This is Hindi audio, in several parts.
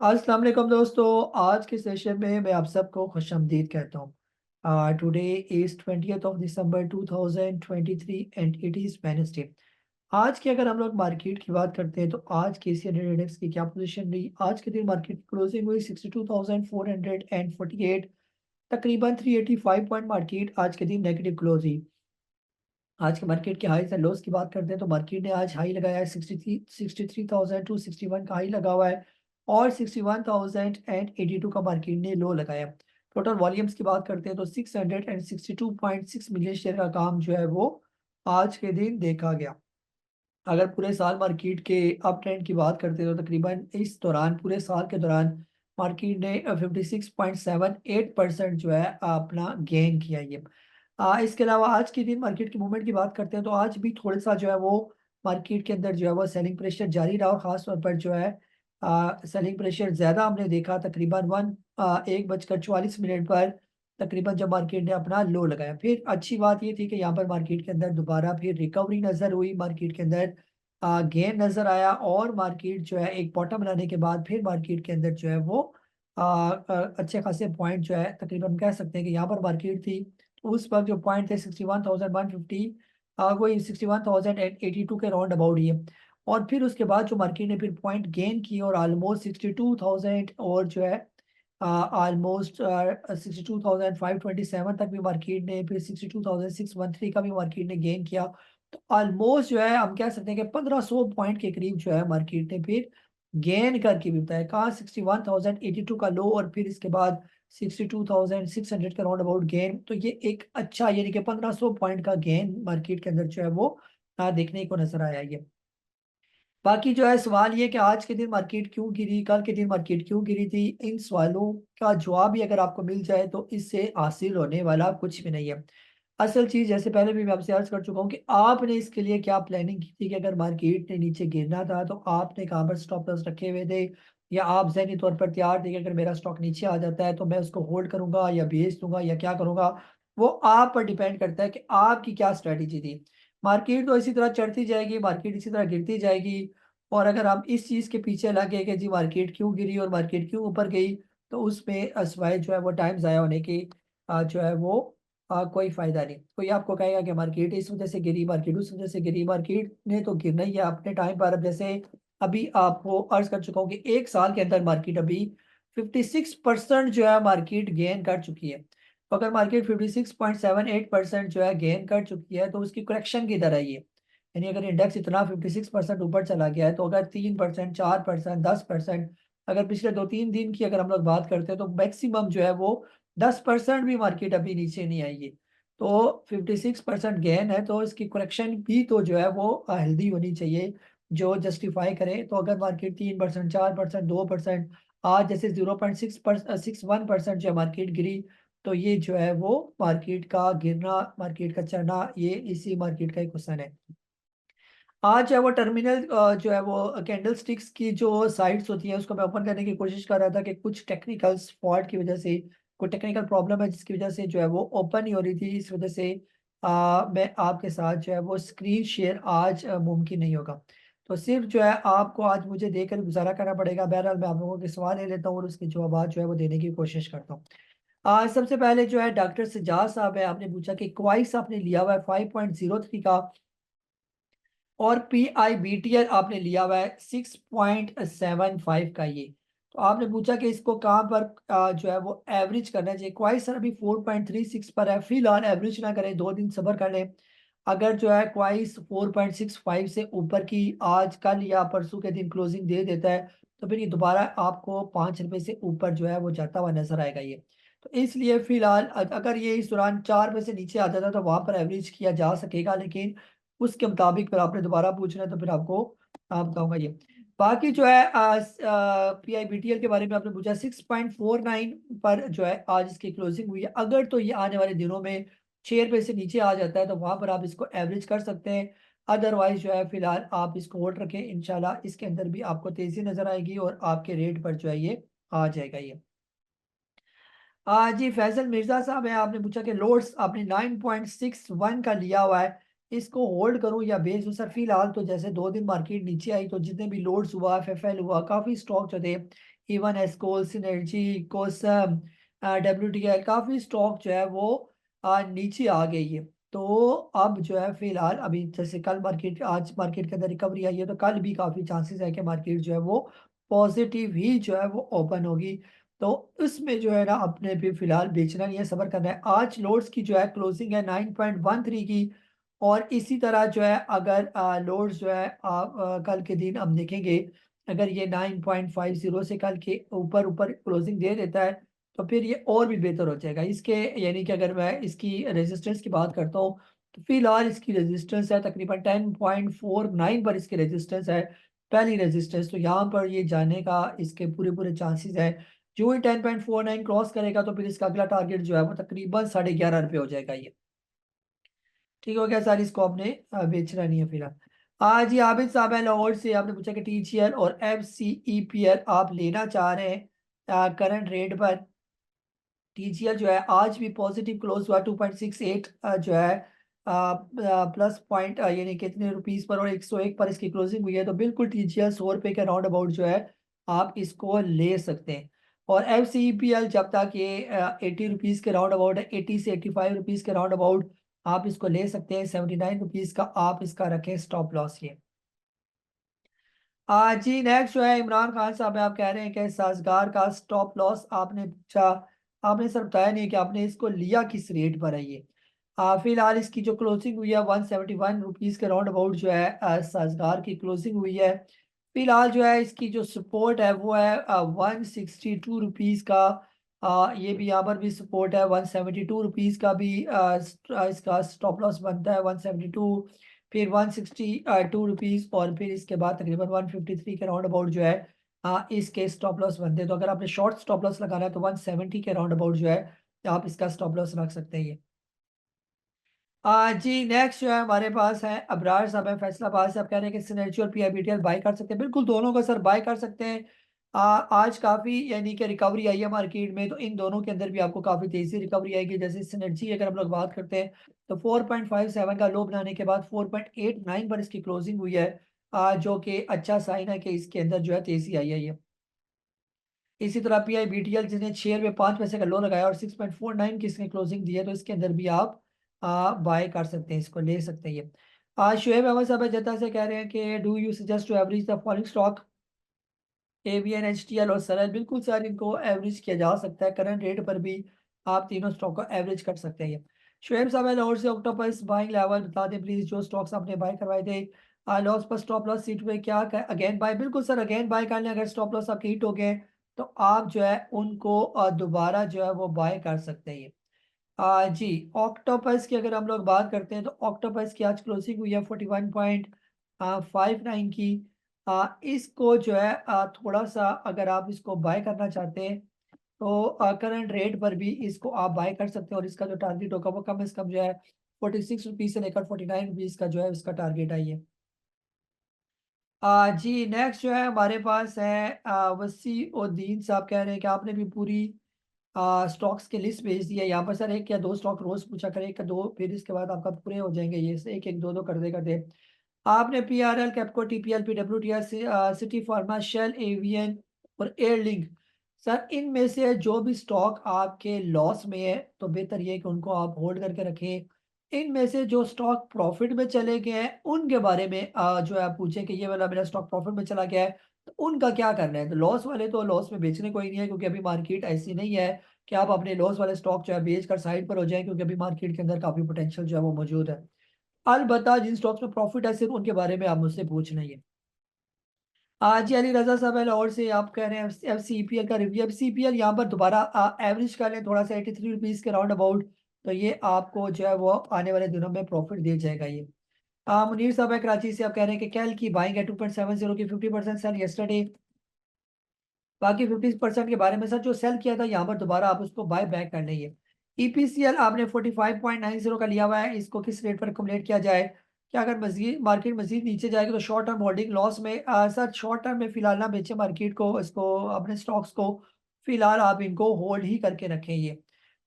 अस्सलाम वालेकुम दोस्तों। आज के सेशन में मैं आप सबको खुशामदीद कहता हूँ। Today is 20th of December 2023 and it is Wednesday. आज की अगर हम लोग मार्केट की बात करते हैं तो आज के एशियन इंडेक्स की क्या पोजीशन रही। आज के दिन मार्केट की क्लोजिंग हुई 62,448, तकरीबन 385 पॉइंट मार्केट आज के दिन नेगेटिव क्लोज हुई। आज के मार्केट के हाईज एंड लोस की बात करते हैं तो मार्केट ने आज हाई लगाया है 63,261 का हाई लगा हुआ है और 61,082 का मार्केट ने लो लगाया। टोटल वॉल्यूम्स की बात करते हैं तो 662.6 मिलियन शेयर का काम जो है वो आज के दिन देखा गया। अगर पूरे साल मार्केट के अप ट्रेंड की बात करते हैं तो तकरीबन इस दौरान पूरे साल के दौरान मार्केट ने 56.78% जो है अपना गेन किया ये। इसके अलावा आज के दिन मार्केट की मूवमेंट की बात करते हैं तो आज भी थोड़ा सा जो है वो मार्केट के अंदर जो है वो सेलिंग प्रेशर जारी रहा और खास तौर पर जो है सेलिंग प्रेशर ज्यादा हमने देखा तकरीबन 1:44 पर तकरीबन जब मार्केट ने अपना लो लगाया। फिर अच्छी बात ये थी कि यहाँ पर मार्केट के अंदर दोबारा फिर रिकवरी नजर हुई, मार्केट के अंदर गेन नजर आया और मार्केट जो है एक बॉटम बनाने के बाद फिर मार्केट के अंदर जो है वो अच्छे खासे पॉइंट जो है तकरीबन कह सकते हैं कि यहाँ पर मार्केट थी। उस वक्त जो पॉइंट थे 61,150, वही 61,082 के राउंड अबाउट ही है। और फिर उसके बाद जो मार्केट ने फिर पॉइंट गेन किए और ऑलमोस्ट 62,000 और जो है ऑलमोस्ट 62,527 तक भी मार्केट ने, फिर 62,613 का भी मार्केट ने गेन किया। तो ऑलमोस्ट जो है हम कह सकते हैं कि 1500 पॉइंट के करीब जो है मार्केट ने फिर गेन करके भी बताया। कहा 61,082 का लो और फिर इसके बाद 62,600 का राउंड अबाउट गेन। तो ये एक अच्छा यानी कि 1500 पॉइंट का गेन मार्केट के अंदर जो है वो देखने को नजर आया ये। बाकी जो है सवाल ये कि आज के दिन मार्केट क्यों गिरी, कल के दिन मार्केट क्यों गिरी थी, इन सवालों का जवाब भी अगर आपको मिल जाए तो इससे हासिल होने वाला कुछ भी नहीं है। असल चीज जैसे पहले भी मैं आपसे अर्ज कर चुका हूँ कि आपने इसके लिए क्या प्लानिंग की थी कि अगर मार्केट ने नीचे गिरना था तो आपने कहाँ पर स्टॉप लॉस रखे हुए थे, या आप जहनी तौर पर तैयार थे कि अगर मेरा स्टॉक नीचे आ जाता है तो मैं उसको होल्ड करूंगा या बेच दूंगा या क्या करूंगा। वो आप पर डिपेंड करता है कि आपकी क्या स्ट्रेटेजी थी। मार्केट तो इसी तरह चढ़ती जाएगी, मार्केट इसी तरह गिरती जाएगी। और अगर हम इस चीज के पीछे लगे कि जी मार्केट क्यों गिरी और मार्केट क्यों ऊपर गई, तो उसमें असवाय जो है वो टाइम जाया होने की जो है वो कोई फायदा नहीं। कोई आपको कहेगा कि मार्केट इस वजह से गिरी, मार्केट उस वजह से गिरी, मार्केट ने तो गिरना ही है अपने टाइम पर। अब जैसे अभी आपको अर्ज कर चुका हूँ कि एक साल के अंदर मार्केट अभी 56% जो है मार्केट गेन कर चुकी है। तो अगर मार्केट 56.78% जो है गेन कर चुकी है तो उसकी करेक्शन किधर आई है। यानी अगर इंडेक्स इतना 56% ऊपर चला गया है तो अगर 3%, 4%, 10%, अगर पिछले 2-3 दिन की अगर हम लोग बात करते हैं तो मैक्सिमम जो है वो 10% भी मार्केट अभी नीचे नहीं आई है। तो 56% गेन है तो इसकी करेक्शन भी तो जो है वो हेल्दी होनी चाहिए जो जस्टिफाई करे। तो अगर मार्केट 3%, 4%, 2%, आज जैसे 0.61% जो है मार्केट गिरी, तो ये जो है वो मार्केट का गिरना, मार्केट का चढ़ना, ये इसी मार्केट का एक हुसन है। आज जो है वो टर्मिनल जो है वो कैंडल स्टिक्स की जो साइड्स होती है उसको मैं ओपन करने की कोशिश कर रहा था कि कुछ टेक्निकल फॉल्ट की वजह से, कोई टेक्निकल प्रॉब्लम है जिसकी वजह से जो है वो ओपन नहीं हो रही थी। इस वजह से मैं आपके साथ जो है वो स्क्रीन शेयर आज मुमकिन नहीं होगा। तो सिर्फ जो है आपको आज मुझे देकर गुजारा करना पड़ेगा। बहरहाल मैं आप लोगों के सवाल ले लेता हूँ और उसके जवाब जो है वो देने की कोशिश करता हूँ। आज सबसे पहले जो है डॉक्टर सजाद साहब है, आपने पूछा कि क्वाइस आपने लिया हुआ है 5.03 का और PIBTL आपने लिया हुआ है 6.75 का ये। तो आपने पूछा कि इसको कहाँ पर जो है वो एवरेज करना चाहिए। क्वाइस सर अभी 4.36 पर है, फिलहाल एवरेज ना करें, 2 दिन सब्र कर लें। अगर जो है क्वाइस 4.65 से ऊपर की आज कल या परसों के दिन क्लोजिंग दे देता है तो फिर ये दोबारा आपको 5 रुपए से ऊपर जो है वो जाता हुआ नजर आएगा ये। तो इसलिए फिलहाल अगर ये इस दौरान 4 रुपए से नीचे आ जाता है तो वहां पर एवरेज किया जा सकेगा, लेकिन उसके मुताबिक फिर आपने दोबारा पूछना है तो फिर आपको बताऊंगा ये। बाकी जो है PIBTL के बारे में आपने पूछा 6.49 पर जो है आज इसकी क्लोजिंग हुई है। अगर तो ये आने वाले दिनों में 6 रुपए से नीचे आ जाता है तो वहां पर आप इसको एवरेज कर सकते हैं। अदरवाइज जो है फिलहाल आप इसको होल्ड रखें, इंशाल्लाह इसके अंदर भी आपको तेजी नजर आएगी और आपके रेट पर जो है ये आ जाएगा ये। जी फैजल मिर्जा साहब है, आपने पूछा कि लोड्स आपने 9.61 का लिया हुआ है, इसको होल्ड करूं या बेच दूं। सर फिलहाल तो जैसे 2 दिन मार्केट नीचे आई तो जितने भी लोड्स हुआ, FFL हुआ, काफी स्टॉक जो थे इवन एस्कोल, सिनर्जी, कोसम, WTL, काफ़ी स्टॉक जो है वो नीचे आ गई है। तो अब जो है फिलहाल अभी जैसे कल मार्केट, आज मार्केट के अंदर रिकवरी आई है, तो कल भी काफ़ी चांसेस है कि मार्केट जो है वो पॉजिटिव ही जो है वो ओपन होगी। तो इसमें जो है ना अपने भी फिलहाल बेचना नहीं है, सब्र करना है। आज लोड्स की जो है क्लोजिंग है 9.13 की, और इसी तरह जो है अगर लोड्स जो है आप कल के दिन हम देखेंगे, अगर ये 9.50 से कल के ऊपर ऊपर क्लोजिंग दे देता है तो फिर ये और भी बेहतर हो जाएगा इसके। यानी कि अगर मैं इसकी रेजिस्टेंस की बात करता हूँ तो फिलहाल इसकी रेजिस्टेंस है तकरीबन 10.49 पर इसकी रेजिस्टेंस है, पहली रेजिस्टेंस। तो यहाँ पर ये जाने का इसके पूरे पूरे चांसेस है। जो ही 10.49 क्रॉस करेगा तो फिर इसका अगला टारगेट जो है वो तकरीबन ₹11.5 हो जाएगा ये। ठीक हो गया सर, इसको आपने बेचना नहीं है फिलहाल। आज ये आबिद साहब है लाहौर से, आपने पूछा कि TCL और FCEPL आप लेना चाह रहे हैं करंट रेट पर। TCL जो है आज भी पॉजिटिव क्लोज हुआ 2.68 जो है प्लस पॉइंट यानी कितने रुपीस पर, और 101 पर इसकी क्लोजिंग हुई है। तो बिल्कुल TCL 100 रुपये के राउंड अबाउट जो है आप इसको ले सकते हैं। और FCEPL जब तक ये 80 रुपीज के राउंड अबाउट है, 80 से 85 रुपीज के राउंड अबाउट आप इसको ले सकते हैं। 79 रुपीज का आप इसका रखें स्टॉप लॉस ये। जी नेक्स्ट जो है इमरान खान साहब है, आप कह रहे हैं कि साजगार का स्टॉप लॉस आपने पूछा, आपने सर बताया नहीं कि आपने इसको लिया किस रेट पर है ये। फिलहाल इसकी जो क्लोजिंग हुई है 171 रुपीज के राउंड अबाउट जो है साजगार की क्लोजिंग हुई है। फिलहाल जो है इसकी जो सपोर्ट है वो है 162 रुपीज का। ये भी यहाँ पर भी सपोर्ट है 172 रुपीज का भी इसका स्टॉप लॉस बनता है 172, फिर 162 रुपीज, और फिर इसके बाद तकरीबन 153 के राउंड अबाउट जो है इसके स्टॉप लॉस बनते हैं। तो अगर आपने शॉर्ट स्टॉप लॉस लगाना है तो 170 के राउंड अबाउट जो है आप इसका स्टॉप लॉस रख सकते हैं ये। जी नेक्स्ट जो है हमारे पास है अबरार साहब है फैसलाबाद से, आप कह रहे हैं कि सिनेर्जी और PIBTL बाय कर सकते हैं। बिल्कुल दोनों को सर बाय कर सकते हैं। आज काफ़ी यानी कि रिकवरी आई है मार्केट में, तो इन दोनों के अंदर भी आपको काफ़ी तेज़ी रिकवरी आएगी। जैसे सिनेर्जी अगर हम लोग बात करते हैं तो 4.57 का लो बनाने के बाद 4.89 पर इसकी क्लोजिंग हुई है, जो कि अच्छा साइन है कि इसके अंदर जो है तेज़ी आई है ये। इसी तरह PIBTL जिसने 6 रुपये 5 पैसे का लो लगाया और 6.49 की इसने क्लोजिंग दी है, तो इसके अंदर भी आप बाय कर सकते हैं, इसको ले सकते हैं ये। आज शुएब अहमद साहब जद्दा से कह रहे हैं कि do you suggest to average the following stock ABN, HTL और सरल। बिल्कुल सर, इनको एवरेज किया जा सकता है, करंट रेट पर भी आप तीनों स्टॉक को एवरेज कर सकते हैं ये। शुएब साहब है लाहौर से, ऑक्टोपस बाइंग लेवल बता दें प्लीज, जो स्टॉक्स आपने बाय करवाए थे लॉस पर स्टॉप लॉस सीट पे क्या अगेन बाय। बिल्कुल सर अगेन बाय कर लें, अगर स्टॉप लॉस आपके हिट हो गए तो आप जो है उनको दोबारा जो है वो बाय कर सकते हैं ये। जी ऑक्टोपस की अगर हम लोग बात करते हैं तो ऑक्टोपस की आज क्लोजिंग हुई है 41.59 की। इसको जो है थोड़ा सा अगर आप इसको बाय करना चाहते हैं तो करंट रेट पर भी इसको आप बाय कर सकते हैं, और इसका जो टारगेट होगा वो कम से कम जो है 46 रुपीज से लेकर 49 रुपीज का जो है इसका टारगेट है ये। जी नेक्स्ट जो है हमारे पास है वसी उद्दीन साहब, कह रहे हैं कि आपने भी पूरी स्टॉक्स की लिस्ट भेज दी है। यहाँ पर सर एक या दो स्टॉक रोज पूछा करें, एक या दो, फिर इसके बाद आपका पूरे हो जाएंगे ये से एक एक दो दो करते करते। आपने PRL, Kapco, TPL, PWTR, Citi Pharma, Shell, एवियन और एयरलिंक, सर इनमें से जो भी स्टॉक आपके लॉस में है तो बेहतर ये है कि उनको आप होल्ड करके रखें। इनमें से जो स्टॉक प्रॉफिट में चले गए हैं उनके बारे में जो है आप पूछें कि ये वाला मेरा स्टॉक प्रॉफिट में चला गया है तो उनका क्या करना है। तो लॉस वाले तो लॉस में बेचने को ही नहीं है, क्योंकि अभी मार्केट ऐसी नहीं है कि आप अपने लॉस वाले स्टॉक जो है बेच कर साइड पर हो जाएं, क्योंकि अभी मार्केट के अंदर काफी पोटेंशियल जो है वो मौजूद है। अलबत्ता जिन स्टॉक्स में प्रॉफिट है सिर्फ उनके बारे में आप मुझसे पूछ लेंगे। जी अली रजा साहब है लाहौर से, आप कह रहे हैं FCPL का रिव्यू। FCPL यहाँ पर दोबारा एवरेज कर लें थोड़ा सा 83 रुपीज के राउंड अबाउट, तो ये आपको जो है वो आने वाले दिनों में प्रॉफिट दे जाएगा ये। मुनीर साहब है कराची से, आप कह रहे हैं कि कैल की बाइंग है 2.70 की 50% सेल यस्टरडे, बाकी 50% के बारे में सर जो सेल किया था यहाँ पर दोबारा आप उसको बाय बैक कर लेंगे। EPCL आपने 45.90 का लिया हुआ है, इसको किस रेट पर एकुमुलेट किया जाए, क्या अगर मजीद मार्केट मजीद नीचे जाएगी तो शॉर्ट टर्म होल्डिंग लॉस में सर शॉर्ट टर्म में फिलहाल ना बेचे मार्केट को, इसको अपने स्टॉक्स को फिलहाल आप इनको होल्ड ही करके रखें ये।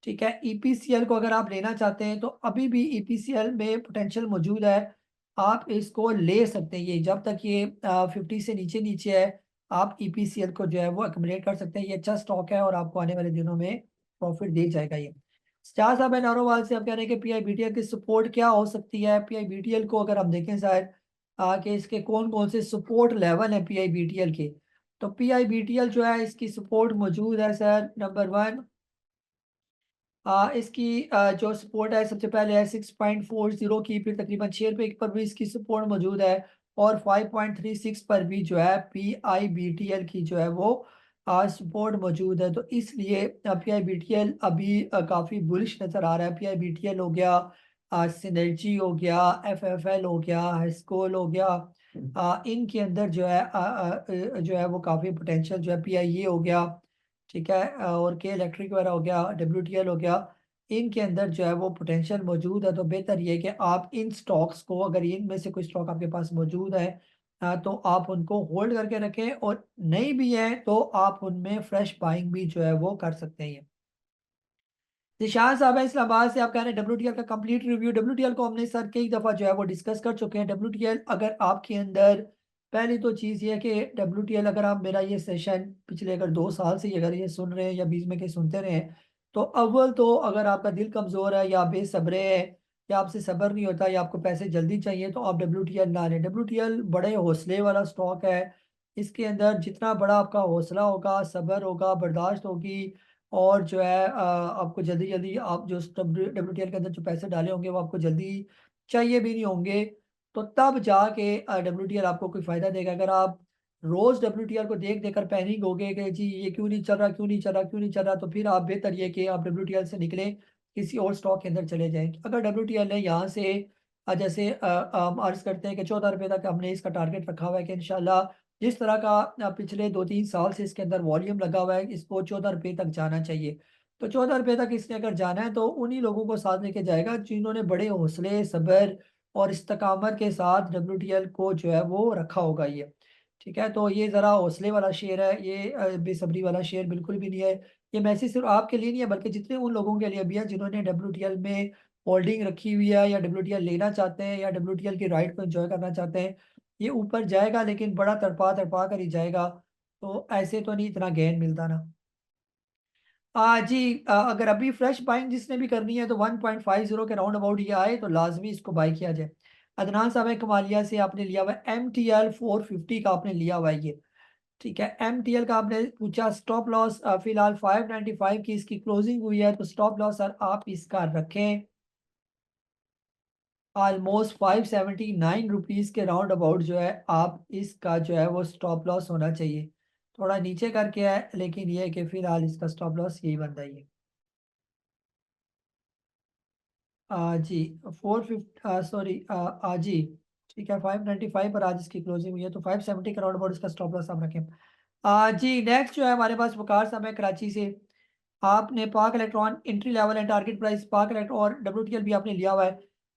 ठीक है, EPCL को अगर आप लेना चाहते हैं तो अभी भी EPCL में पोटेंशियल मौजूद है, आप इसको ले सकते हैं ये जब तक ये 50 से नीचे नीचे है। आप ईपीसीएल को जो है वो एक्युमुलेट कर सकते हैं। ये अच्छा स्टॉक है और आपको आने वाले दिनों में प्रॉफिट दे जाएगा ये। स्टार साहब है नारोवाल से, आप कह रहे हैं कि पीआईबीटीएल की सपोर्ट क्या हो सकती है। पीआईबीटीएल को अगर हम देखें शायद कि इसके कौन कौन से सपोर्ट लेवल हैं पीआईबीटीएल के, तो पीआईबीटीएल जो है इसकी सपोर्ट मौजूद है सर। नंबर 1 इसकी जो सपोर्ट है सबसे पहले है 6.40 की, फिर तकरीबन 6 रुपये पर भी इसकी सपोर्ट मौजूद है, और 5.36 पर भी जो है पीआईबीटीएल की जो है वो सपोर्ट मौजूद है। तो इसलिए पीआईबीटीएल अभी काफ़ी बुलिश नज़र आ रहा है। पीआईबीटीएल हो गया, सिनर्जी हो गया, एफएफएल हो गया, हेस्कोल हो गया, इनके अंदर जो है जो है वो काफ़ी पोटेंशियल जो है। पीआईए हो गया, ठीक है, और के इलेक्ट्रिक वगैरह हो गया, डब्ल्यूटीएल हो गया, इनके अंदर जो है वो पोटेंशियल मौजूद है। तो बेहतर ये है कि आप इन स्टॉक्स को, अगर इनमें से कोई स्टॉक आपके पास मौजूद है तो आप उनको होल्ड करके रखें, और नहीं भी है तो आप उनमें फ्रेश बाइंग भी जो है वो कर सकते हैं। निशान साहब है इस्लामाबाद से, आप कह रहे हैं डब्ल्यूटीएल का कंप्लीट रिव्यू। डब्ल्यूटीएल को हमने सर कई दफ़ा जो है वो डिस्कस कर चुके हैं। डब्ल्यूटीएल अगर आपके अंदर, पहली तो चीज़ ये है कि डब्ल्यूटीएल अगर आप मेरा ये सेशन पिछले अगर 2 साल से अगर ये सुन रहे हैं या बीच में कहीं सुनते रहे हैं, तो अव्वल तो अगर आपका दिल कमज़ोर है या बेसब्रे है या आपसे सब्र नहीं होता या आपको पैसे जल्दी चाहिए, तो आप डब्ल्यूटीएल ना लें। डब्ल्यूटीएल बड़े हौसले वाला स्टॉक है। इसके अंदर जितना बड़ा आपका हौसला होगा, सब्र होगा, बर्दाश्त होगी, और जो है आपको जल्दी जल्दी आप जो डब्ल्यूटीएल के अंदर जो पैसे डाले होंगे वो आपको जल्दी चाहिए भी नहीं होंगे, तो तब जाके डब्ल्यूटीएल आपको कोई फायदा देगा। अगर आप रोज डब्ल्यूटीएल को देख देकर पैनिक होगे कि जी ये क्यों नहीं चल रहा, क्यों नहीं चल रहा, क्यों नहीं चल रहा, तो फिर आप बेहतर ये कि आप डब्ल्यूटीएल से निकलें, किसी और स्टॉक के अंदर चले जाएं। अगर डब्ल्यूटीएल ने यहाँ से जैसे हम अर्ज करते हैं कि 14 रुपये तक हमने इसका टारगेट रखा हुआ है कि इंशाल्लाह जिस तरह का पिछले 2-3 साल से इसके अंदर वॉल्यूम लगा हुआ है, इसको 14 रुपये तक जाना चाहिए। तो 14 रुपये तक इसने अगर जाना है तो उन्हीं लोगों को साथ लेके जाएगा जिन्होंने बड़े हौसले, सब्र और इस्तकामत के साथ डब्ल्यूटीएल को जो है वो रखा होगा ये। ठीक है, तो ये ज़रा हौसले वाला शेयर है, ये बेसब्री वाला शेयर बिल्कुल भी नहीं है। ये मैसेज सिर्फ आपके लिए नहीं है बल्कि जितने उन लोगों के लिए भी है जिन्होंने डब्ल्यूटीएल में होल्डिंग रखी हुई है या डब्ल्यूटीएल लेना चाहते हैं या डब्ल्यूटीएल की राइड को एंजॉय करना चाहते हैं। ये ऊपर जाएगा लेकिन बड़ा तड़पा तड़पा कर ही जाएगा, तो ऐसे तो नहीं इतना गेन मिलता ना। जी, अगर अभी फ्रेश बाइंग जिसने भी करनी है तो 1.50 के राउंड अबाउट ये आए तो लाजमी इसको बाई किया जाए। अदनान साहब है कमालिया से, आपने लिया हुआ है MTL 450 का, आपने लिया हुआ है ये। ठीक है, MTL का आपने पूछा स्टॉप लॉस, फिलहाल 595 की इसकी क्लोजिंग हुई है, तो स्टॉप लॉस सर आप इसका रखें ऑलमोस्ट 579 रुपीज़ के राउंड अबाउट जो है आप इसका जो है वो स्टॉप लॉस होना चाहिए। थोड़ा नीचे करके है लेकिन ये है कि फिलहाल इसका स्टॉप लॉस यही बनता ही है। जी 450, सॉरी जी, ठीक है, 595 पर आज इसकी क्लोजिंग हुई है, तो 570 के राउंड अबाउट इसका स्टॉप लॉस आप रखें। जी नेक्स्ट जो है हमारे पास वकार साहब है कराची से, आपने पाक electron entry level and target price पाक इलेक्ट्रॉन और डब्ल्यूटीएल भी आपने लिया हुआ है।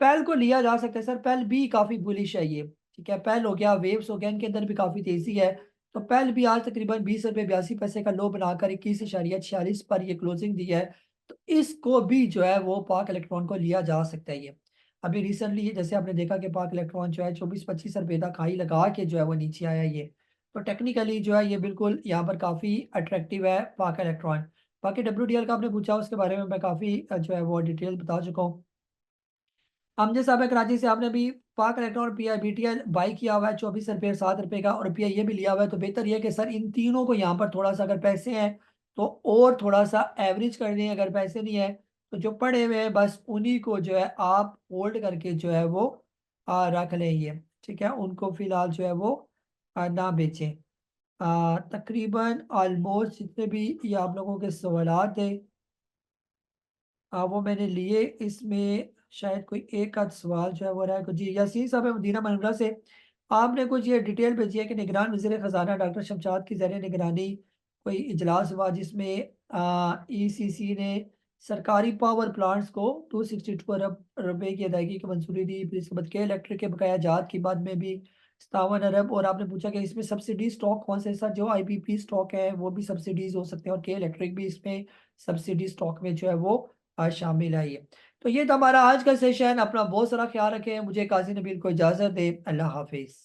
पेल को लिया जा सकता है सर, पेल भी काफ़ी बुलिश है ये। ठीक है, पेल हो गया, वेव्स हो गया, इनके अंदर भी काफ़ी तेज़ी है। तो पेल भी आज तकरीबन 20 रुपये 82 पैसे का लो बनाकर 21.46 पर ये क्लोजिंग दी है। तो इसको भी जो है वो पाक इलेक्ट्रॉन को लिया जा सकता है ये। अभी रिसेंटली जैसे आपने देखा कि पाक इलेक्ट्रॉन जो है 24-25 रुपये तक हाई लगा के जो है वो नीचे आया ये। तो टेक्निकली जो है ये बिल्कुल यहाँ पर काफ़ी अट्रैक्टिव है पाक इलेक्ट्रॉन। बाकी डब्ल्यूटीएल का आपने पूछा उसके बारे में मैं काफ़ी जो है वो डिटेल बता चुका हूँ। अमजद साहब है कराची से, आपने भी पाक इलेक्ट्रॉन पीआईबीटीएल बाई किया हुआ है 24 रुपये 7 रुपये का, और पीआईए भी लिया हुआ है। तो बेहतर यह है कि सर इन तीनों को यहाँ पर थोड़ा सा अगर पैसे हैं तो और थोड़ा सा एवरेज कर दें, अगर पैसे नहीं है तो जो पड़े हुए हैं बस उन्हीं को जो है आप होल्ड करके जो है वो रख लें ये। ठीक है, उनको फिलहाल जो है वो ना बेचें। तकरीबन ऑलमोस्ट जितने भी ये आप लोगों के सवालात थे वो मैंने लिए, इसमें शायद कोई एक आध सवाल जो है वो रहा है। जी यासीन साहब है मदीना मनवरा से, आपने कुछ ये डिटेल भेजी है कि निगरान वज़ीर ख़जाना डॉक्टर शमशाद की ज़र निगरानी कोई इजलास हुआ जिसमें ईसीसी ने सरकारी पावर प्लांट्स को 262 अरब रुपए की अदायगी की मंजूरी दी, फिर इसके बाद के इलेक्ट्रिक के बकाया जात की बाद में भी 57 अरब, और आपने पूछा कि इसमें सब्सिडी स्टॉक कौन से, सर जो आईपीपी स्टॉक है वो भी सब्सिडीज हो सकते हैं और के इलेक्ट्रिक भी इसमें सब्सिडी स्टॉक में जो है वो शामिल है ये। तो ये था हमारा आज का सेशन। अपना बहुत सारा ख्याल रखें, मुझे काजी नबील को इजाज़त दें। अल्लाह हाफिज़।